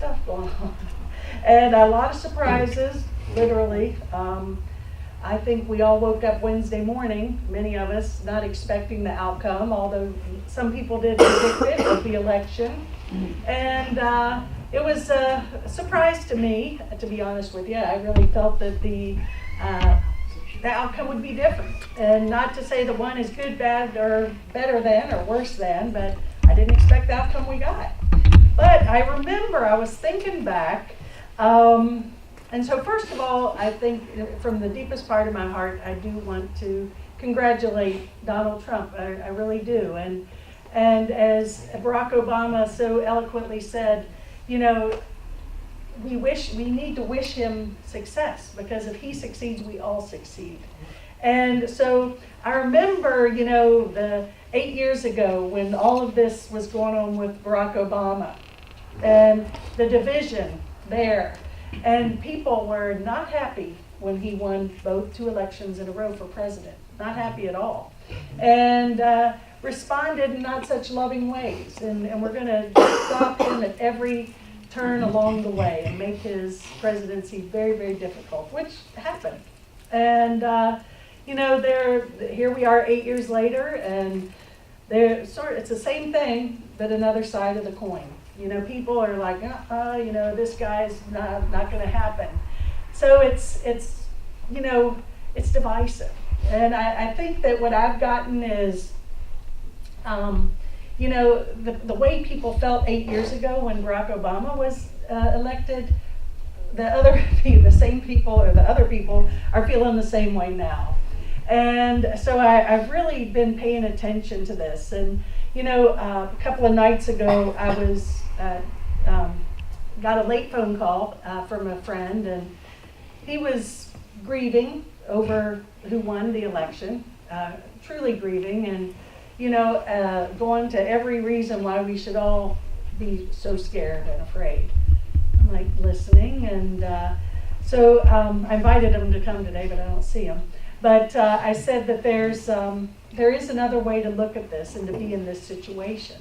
stuff going on. And a lot of surprises, literally. I think we all woke up Wednesday morning, many of us, not expecting the outcome, although some people did predict it with the election. And it was a surprise to me, to be honest with you. I really felt that the outcome would be different. And not to say the one is good, bad, or better than, or worse than, but I didn't expect the outcome we got. But I remember I was thinking back, and so first of all, I think from the deepest part of my heart, I do want to congratulate Donald Trump. I really do. And as Barack Obama so eloquently said, you know, we need to wish him success, because if he succeeds, we all succeed. And so I remember, you know, the 8 years ago when all of this was going on with Barack Obama and the division there. And people were not happy when he won both 2 elections in a row for president. Not happy at all. And responded in not such loving ways. And we're going to stop him at every turn along the way and make his presidency very, very difficult, which happened. And, you know, here we are 8 years later, and it's the same thing, but another side of the coin. You know, people are like, you know, this guy's not going to happen. So it's you know, it's divisive. And I think that what I've gotten is, you know, the way people felt 8 years ago when Barack Obama was elected, the same people or the other people are feeling the same way now. And so I've really been paying attention to this. And, you know, a couple of nights ago, I was got a late phone call from a friend, and he was grieving over who won the election, truly grieving, and, you know, going to every reason why we should all be so scared and afraid. I'm like listening, and so I invited him to come today, but I don't see him. But I said that there is another way to look at this and to be in this situation.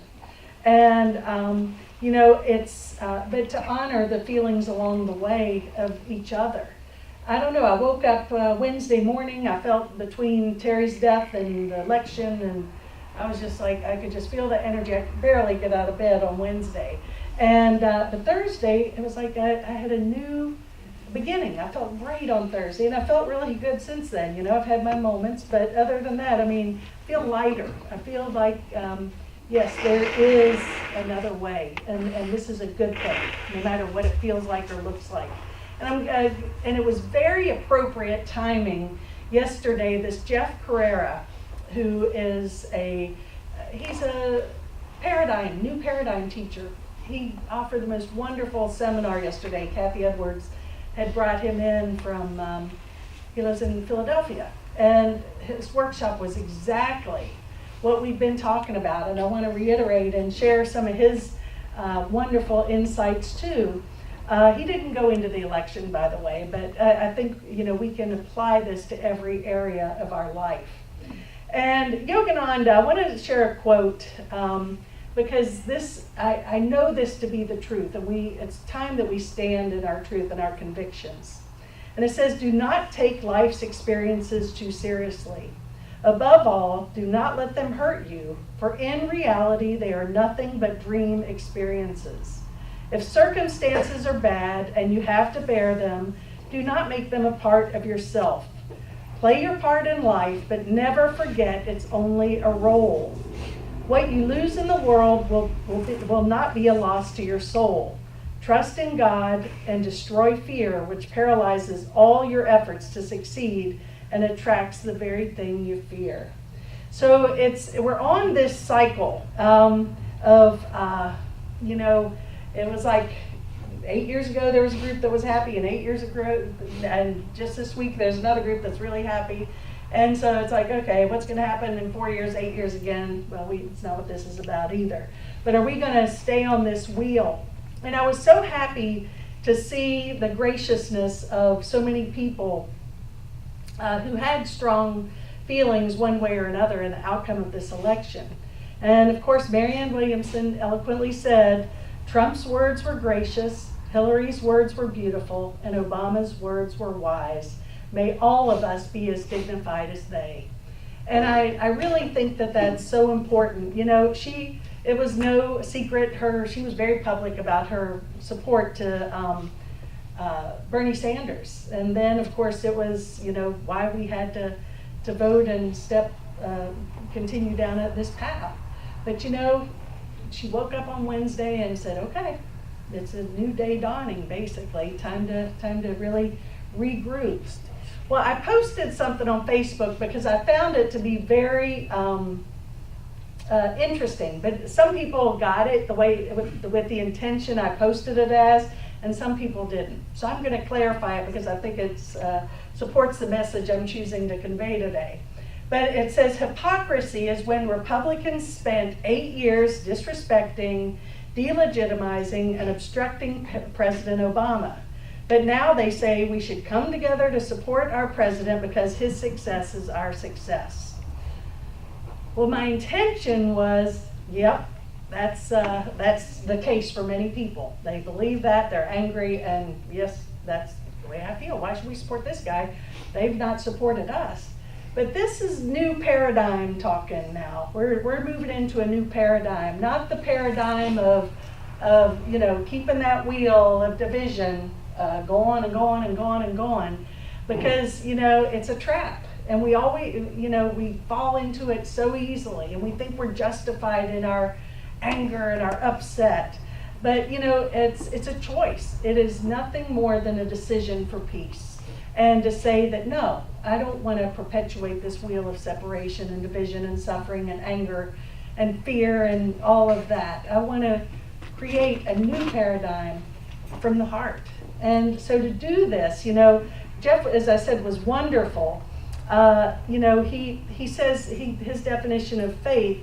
And, you know, it's, but to honor the feelings along the way of each other. I don't know, I woke up Wednesday morning, I felt between Terry's death and the election, and I was just like, I could just feel the energy. I could barely get out of bed on Wednesday. And but Thursday, it was like I had a new beginning. I felt great on Thursday, and I felt really good since then. You know, I've had my moments, but other than that, I mean, I feel lighter. I feel like, yes, there is another way, and this is a good thing, no matter what it feels like or looks like. And and it was very appropriate timing. Yesterday, this Jeff Carrera, who is he's a new paradigm teacher. He offered the most wonderful seminar yesterday. Kathy Edwards had brought him in from, he lives in Philadelphia. And his workshop was exactly what we've been talking about. And I want to reiterate and share some of his wonderful insights too. He didn't go into the election, by the way, but I think, you know, we can apply this to every area of our life. And Yogananda, I want to share a quote because this, I know this to be the truth, and it's time that we stand in our truth and our convictions. And it says, do not take life's experiences too seriously. Above all, do not let them hurt you, for in reality they are nothing but dream experiences. If circumstances are bad and you have to bear them, do not make them a part of yourself. Play your part in life, but never forget it's only a role. What you lose in the world will not be a loss to your soul. Trust in God and destroy fear, which paralyzes all your efforts to succeed and attracts the very thing you fear. So we're on this cycle of, you know, it was like 8 years ago there was a group that was happy, and 8 years ago, and just this week there's another group that's really happy. And so it's like, okay, what's going to happen in 4 years, 8 years again? Well, it's not what this is about either. But are we going to stay on this wheel? And I was so happy to see the graciousness of so many people who had strong feelings one way or another in the outcome of this election. And of course, Marianne Williamson eloquently said, Trump's words were gracious, Hillary's words were beautiful, and Obama's words were wise. May all of us be as dignified as they. And I really think that that's so important. You know, it was no secret, she was very public about her support to Bernie Sanders. And then, of course, it was, you know, why we had to vote and continue down this path. But, you know, she woke up on Wednesday and said, okay, it's a new day dawning, basically. Time to really regroup. Well, I posted something on Facebook because I found it to be very interesting. But some people got it the way with the intention I posted it as, and some people didn't. So I'm going to clarify it because I think it supports the message I'm choosing to convey today. But it says hypocrisy is when Republicans spent 8 years disrespecting, delegitimizing, and obstructing President Obama. But now they say we should come together to support our president because his success is our success. Well, my intention was, yep, that's the case for many people. They believe that, they're angry, and yes, that's the way I feel. Why should we support this guy? They've not supported us. But this is new paradigm talking now. We're moving into a new paradigm, not the paradigm of you know, keeping that wheel of division going and going and going and going, because, you know, it's a trap. And we always, you know, we fall into it so easily, and we think we're justified in our anger and our upset. But, you know, it's a choice. It is nothing more than a decision for peace. And to say that, no, I don't want to perpetuate this wheel of separation and division and suffering and anger and fear and all of that. I want to create a new paradigm from the heart. And so to do this, you know, Jeff, as I said, was wonderful. You know, he says his definition of faith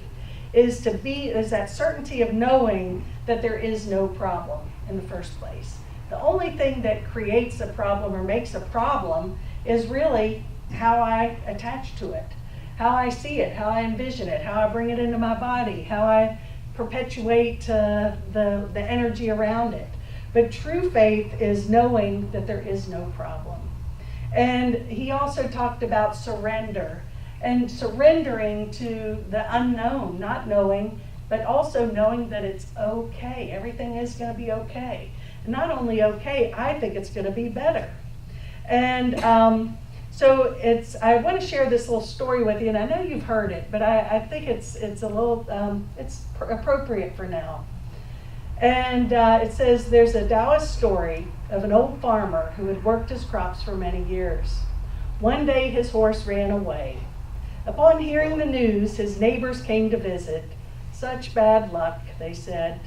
is that certainty of knowing that there is no problem in the first place. The only thing that creates a problem or makes a problem is really how I attach to it, how I see it, how I envision it, how I bring it into my body, how I perpetuate the energy around it. But true faith is knowing that there is no problem. And he also talked about surrender and surrendering to the unknown, not knowing, but also knowing that it's okay. Everything is going to be okay. Not only okay, I think it's going to be better. And so I want to share this little story with you, and I know you've heard it, but I think it's a little, it's appropriate for now. And it says, there's a Taoist story of an old farmer who had worked his crops for many years. One day his horse ran away. Upon hearing the news, his neighbors came to visit. Such bad luck, they said.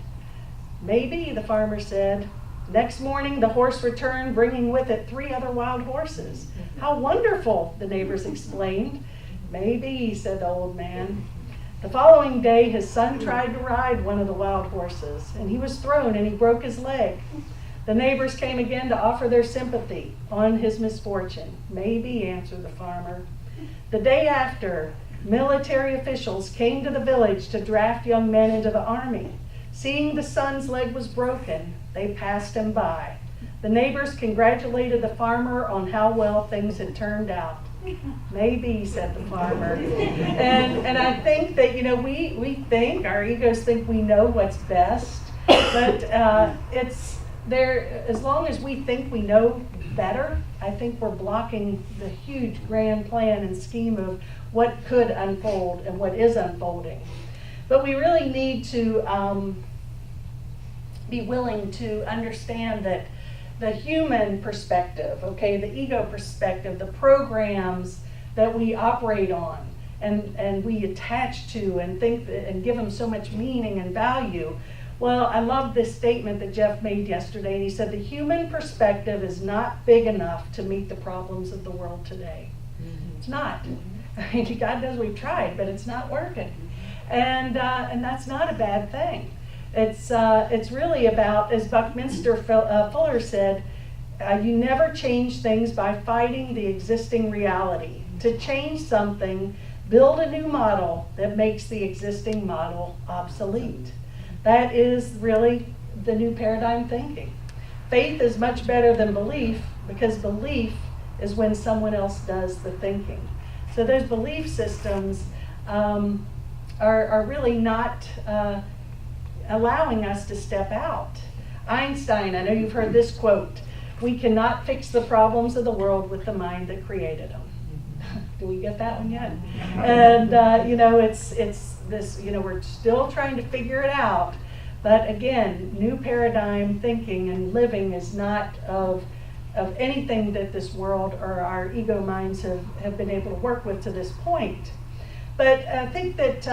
Maybe, the farmer said. Next morning, the horse returned, bringing with it 3 other wild horses. How wonderful, the neighbors exclaimed. Maybe, said the old man. The following day, his son tried to ride one of the wild horses, and he was thrown and he broke his leg. The neighbors came again to offer their sympathy on his misfortune. Maybe, answered the farmer. The day after, military officials came to the village to draft young men into the army. Seeing the son's leg was broken, they passed him by. The neighbors congratulated the farmer on how well things had turned out. Maybe, said the farmer. And I think that, you know, we think, our egos think we know what's best, but it's there, as long as we think we know better, I think we're blocking the huge grand plan and scheme of what could unfold and what is unfolding. But we really need to be willing to understand that the human perspective, okay, the ego perspective, the programs that we operate on and we attach to and think and give them so much meaning and value. Well, I love this statement that Jeff made yesterday, and he said the human perspective is not big enough to meet the problems of the world today. Mm-hmm. It's not. I mean, God knows we've tried, but it's not working. And that's not a bad thing. It's really about, as Buckminster Fuller said, you never change things by fighting the existing reality. To change something, build a new model that makes the existing model obsolete. That is really the new paradigm thinking. Faith is much better than belief, because belief is when someone else does the thinking. So those belief systems are really not allowing us to step out. Einstein, I know you've heard this quote, "We cannot fix the problems of the world with the mind that created them." Do we get that one yet? And it's this, we're still trying to figure it out. But again, new paradigm thinking and living is not of anything that this world or our ego minds have been able to work with to this point. But I think that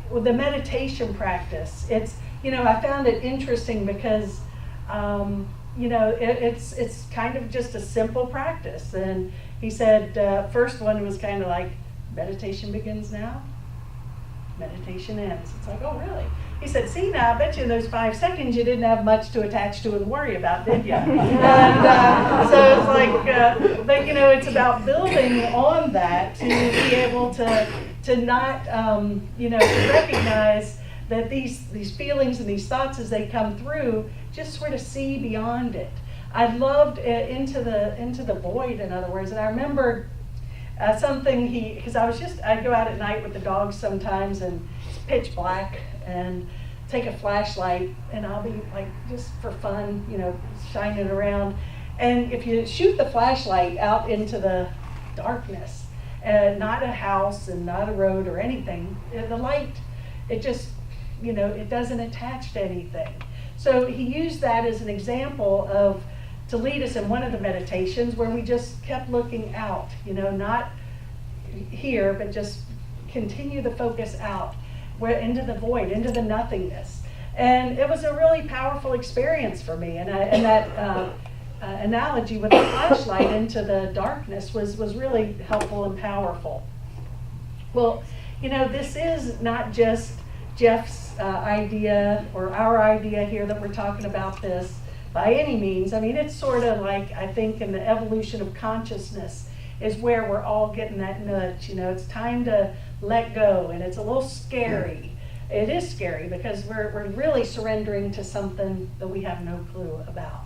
with the meditation practice, it's, I found it interesting because, it's kind of just a simple practice. And he said, first one was kind of like, meditation begins now, meditation ends. It's like, oh, really? He said, see, now, I bet you in those 5 seconds you didn't have much to attach to and worry about, did you? And so it's like, but it's about building on that to be able to not, to recognize that these feelings and these thoughts as they come through, just sort of see beyond it. I loved into the void, in other words, and I remember something because I go out at night with the dogs sometimes, and it's pitch black, and take a flashlight, and I'll be like, just for fun, shining around. And if you shoot the flashlight out into the darkness, not a house and not a road or anything, the light, it just, it doesn't attach to anything. So he used that as an example to lead us in one of the meditations where we just kept looking out, not here, but just continue the focus out, into the void, into the nothingness. And it was a really powerful experience for me. And that analogy with the flashlight into the darkness was really helpful and powerful. Well, this is not just Jeff's idea or our idea here that we're talking about this by any means. I mean, it's sort of like, I think, in the evolution of consciousness is where we're all getting that nudge. It's time to let go, and it's a little scary. It is scary because we're really surrendering to something that we have no clue about.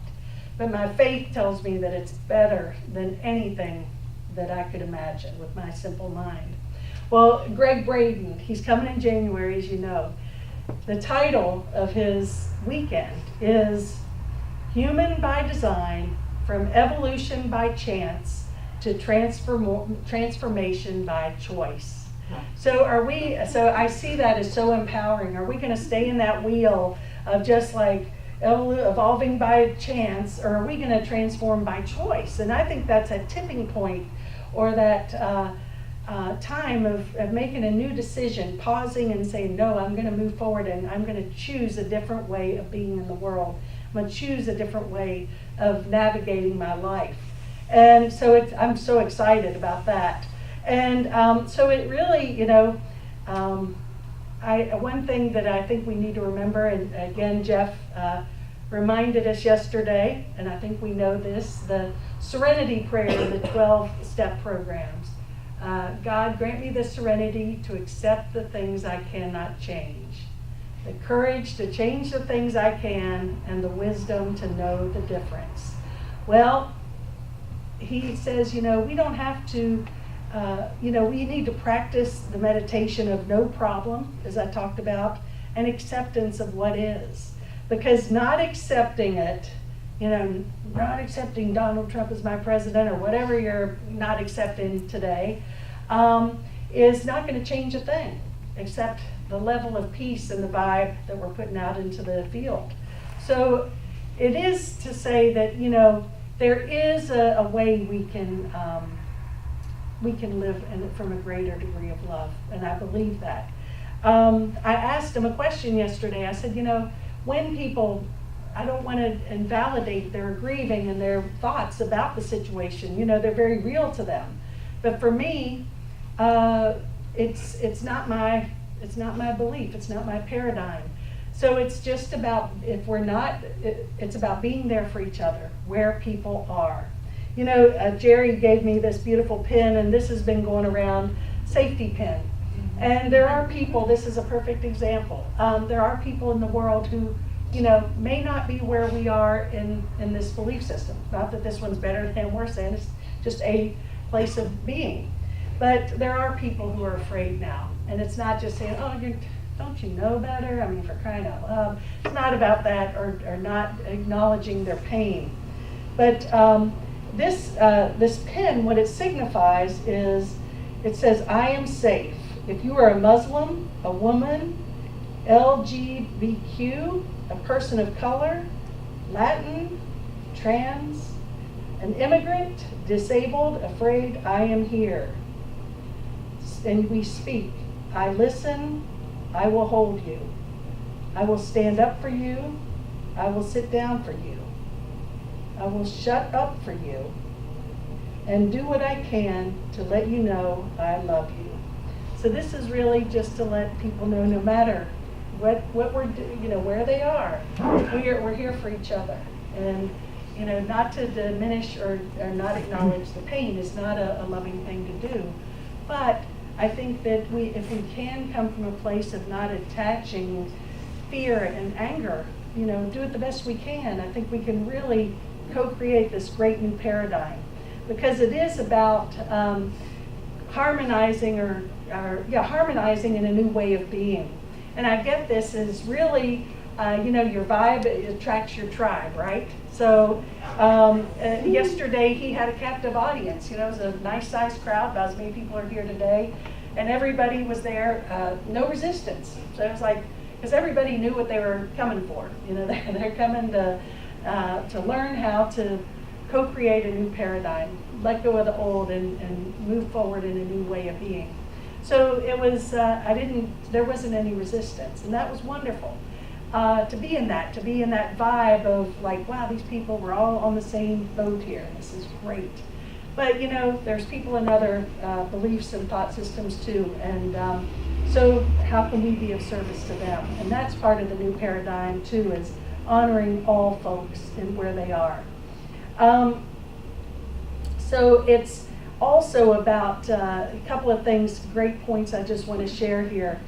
But my faith tells me that it's better than anything that I could imagine with my simple mind. Well, Greg Braden, he's coming in January, as you know. The title of his weekend is Human by Design, from Evolution by Chance to Transformation by Choice. So I see that as so empowering. Are we going to stay in that wheel of just like evolving by chance, or are we going to transform by choice? And I think that's a tipping point, or that time of making a new decision, pausing and saying, no, I'm going to move forward and I'm going to choose a different way of being in the world. I'm going to choose a different way of navigating my life. And so I'm so excited about that. And so it really, one thing that I think we need to remember, and again, Jeff reminded us yesterday, and I think we know this, the Serenity Prayer, the 12-step programs. God, grant me the serenity to accept the things I cannot change, the courage to change the things I can, and the wisdom to know the difference. Well, he says, we don't have to, we need to practice the meditation of no problem, as I talked about, and acceptance of what is. Because not accepting it, not accepting Donald Trump as my president or whatever you're not accepting today, is not going to change a thing, except the level of peace and the vibe that we're putting out into the field. So it is to say that, there is a way we can live from a greater degree of love, and I believe that. I asked him a question yesterday. I said, when people, I don't want to invalidate their grieving and their thoughts about the situation. They're very real to them. But for me, it's not my belief. It's not my paradigm. So it's just about, it's about being there for each other, where people are. Jerry gave me this beautiful pin, and this has been going around, safety pin. And there are people, this is a perfect example, there are people in the world who may not be where we are in this belief system. Not that this one's better than worse than, it's just a place of being. But there are people who are afraid now. And it's not just saying, oh, don't you know better? I mean, for crying out loud. It's not about that or not acknowledging their pain. But this pin, what it signifies is, it says, I am safe. If you are a Muslim, a woman, LGBTQ, a person of color, Latin, trans, an immigrant, disabled, afraid, I am here. And we speak. I listen, I will hold you. I will stand up for you. I will sit down for you. I will shut up for you and do what I can to let you know I love you. So this is really just to let people know, no matter what we're doing, where they are, we're here for each other. And not to diminish or not acknowledge the pain is not a loving thing to do. But I think that if we can come from a place of not attaching fear and anger, do it the best we can. I think we can really co-create this great new paradigm, because it is about harmonizing harmonizing in a new way of being. And I get this is really, your vibe attracts your tribe, right? So yesterday he had a captive audience. It was a nice sized crowd, about as many people are here today, and everybody was there, no resistance. So it was like, because everybody knew what they were coming for. They're coming to learn how to co-create a new paradigm, let go of the old, and move forward in a new way of being. So it was, there wasn't any resistance, and that was wonderful. To be in that vibe of like, wow, these people were all on the same boat here. This is great. But there's people in other beliefs and thought systems too, and so how can we be of service to them? And that's part of the new paradigm too, is honoring all folks and where they are. So it's also about a couple of things, great points I just want to share here.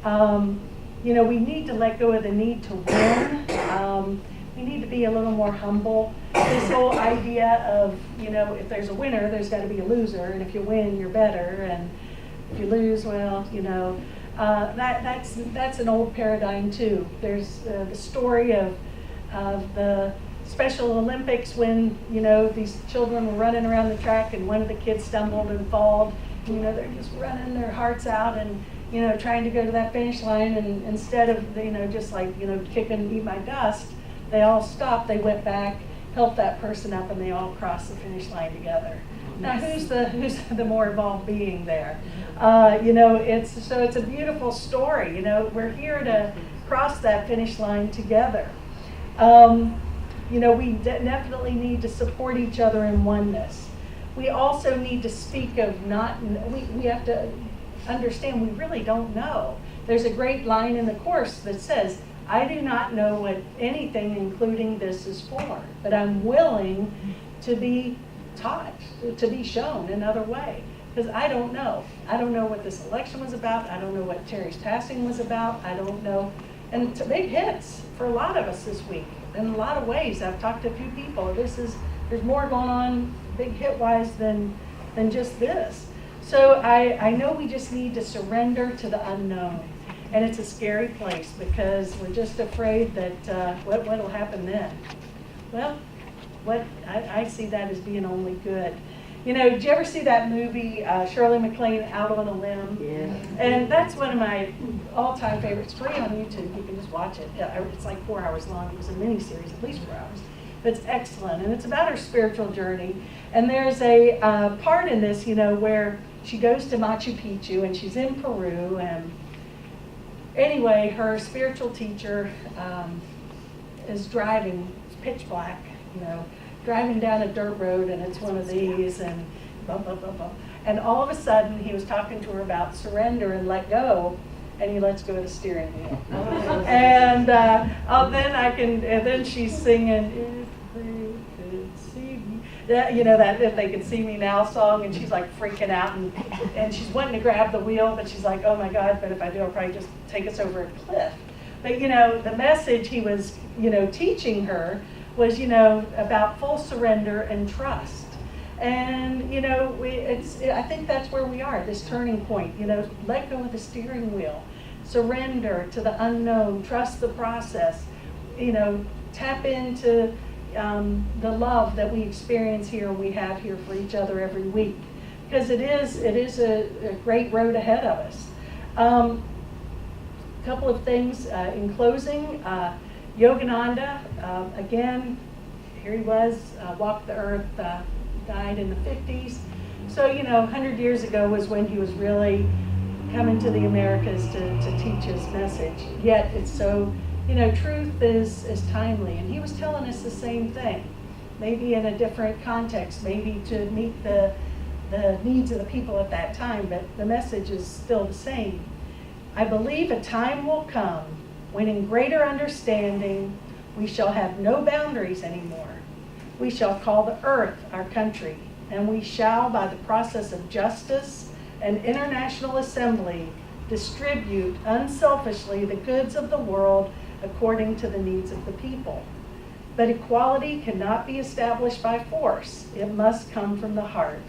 We need to let go of the need to win. We need to be a little more humble. This whole idea of, if there's a winner, there's got to be a loser, and if you win, you're better, and if you lose, well, that's an old paradigm too. There's the story of the Special Olympics when, these children were running around the track and one of the kids stumbled and fell. They're just running their hearts out and, trying to go to that finish line, and instead of, just like, kick and eat my dust, they all stopped, they went back, helped that person up, and they all crossed the finish line together. Now, who's the more evolved being there? It's a beautiful story. We're here to cross that finish line together. We definitely need to support each other in oneness. We also need to speak of we have to understand we really don't know. There's a great line in the Course that says, I do not know what anything, including this, is for, but I'm willing to be taught, to be shown another way, because I don't know. I don't know what this election was about. I don't know what Terry's passing was about. I don't know. And it's big hits for a lot of us this week. In a lot of ways, I've talked to a few people. There's more going on big hit-wise than just this. So I know we just need to surrender to the unknown. And it's a scary place because we're just afraid that what'll happen then. Well, I see that as being only good. Did you ever see that movie, Shirley MacLaine, Out on a Limb? Yeah. And that's one of my all-time favorites. It's free on YouTube. You can just watch it. It's like 4 hours long. It was a mini-series, at least 4 hours. But it's excellent. And it's about her spiritual journey. And there's a part in this, where she goes to Machu Picchu, and she's in Peru. And anyway, her spiritual teacher is driving, it's pitch black, driving down a dirt road, and it's one of these, and blah, blah, blah, blah. And all of a sudden, he was talking to her about surrender and let go, and he lets go of the steering wheel. And then she's singing, if they could see me, that If They Could See Me Now song, and she's like freaking out, and she's wanting to grab the wheel, but she's like, oh my God, but if I do, I'll probably just take us over a cliff. But, the message he was, teaching her was, about full surrender and trust. And, I think that's where we are, this turning point, let go of the steering wheel, surrender to the unknown, trust the process, tap into the love that we experience here, we have here for each other every week. Because it is a great road ahead of us. A couple of things in closing. Yogananda, again, here he was, walked the earth, died in the 50s. So, 100 years ago was when he was really coming to the Americas to teach his message. Yet it's so, truth is timely. And he was telling us the same thing, maybe in a different context, maybe to meet the needs of the people at that time, but the message is still the same. I believe a time will come when in greater understanding we shall have no boundaries anymore. We shall call the earth our country, and we shall, by the process of justice and international assembly, distribute unselfishly the goods of the world according to the needs of the people. But equality cannot be established by force. It must come from the heart.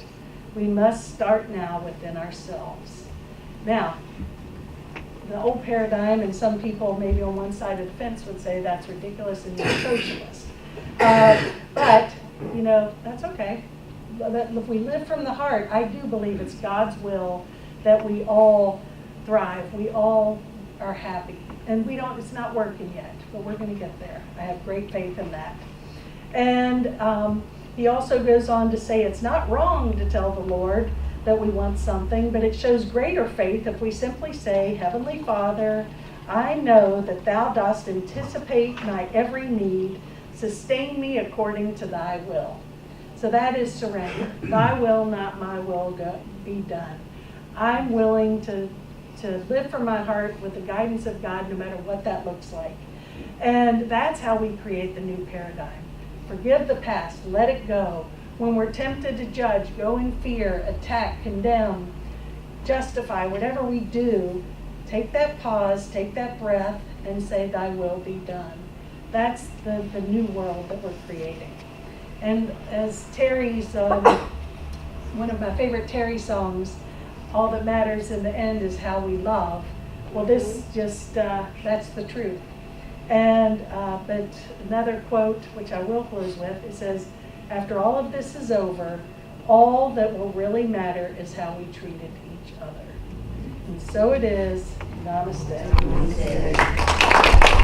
We must start now within ourselves. Now, the old paradigm, and some people maybe on one side of the fence would say that's ridiculous and you're socialist. But, that's okay. If we live from the heart, I do believe it's God's will that we all thrive, we all are happy. And it's not working yet, but we're going to get there. I have great faith in that. And he also goes on to say it's not wrong to tell the Lord that we want something, but it shows greater faith if we simply say, Heavenly Father, I know that thou dost anticipate my every need, sustain me according to thy will. So that is surrender. Thy will, not my will, be done. I'm willing to live from my heart with the guidance of God, no matter what that looks like. And that's how we create the new paradigm. Forgive the past, let it go. When we're tempted to judge, go in fear, attack, condemn, justify, whatever we do, take that pause, take that breath, and say, thy will be done. That's the new world that we're creating. And as Terry's, one of my favorite Terry songs, all that matters in the end is how we love. Well, this just, that's the truth. And, but another quote, which I will close with, it says, after all of this is over, all that will really matter is how we treated each other. And so it is. Namaste. Namaste.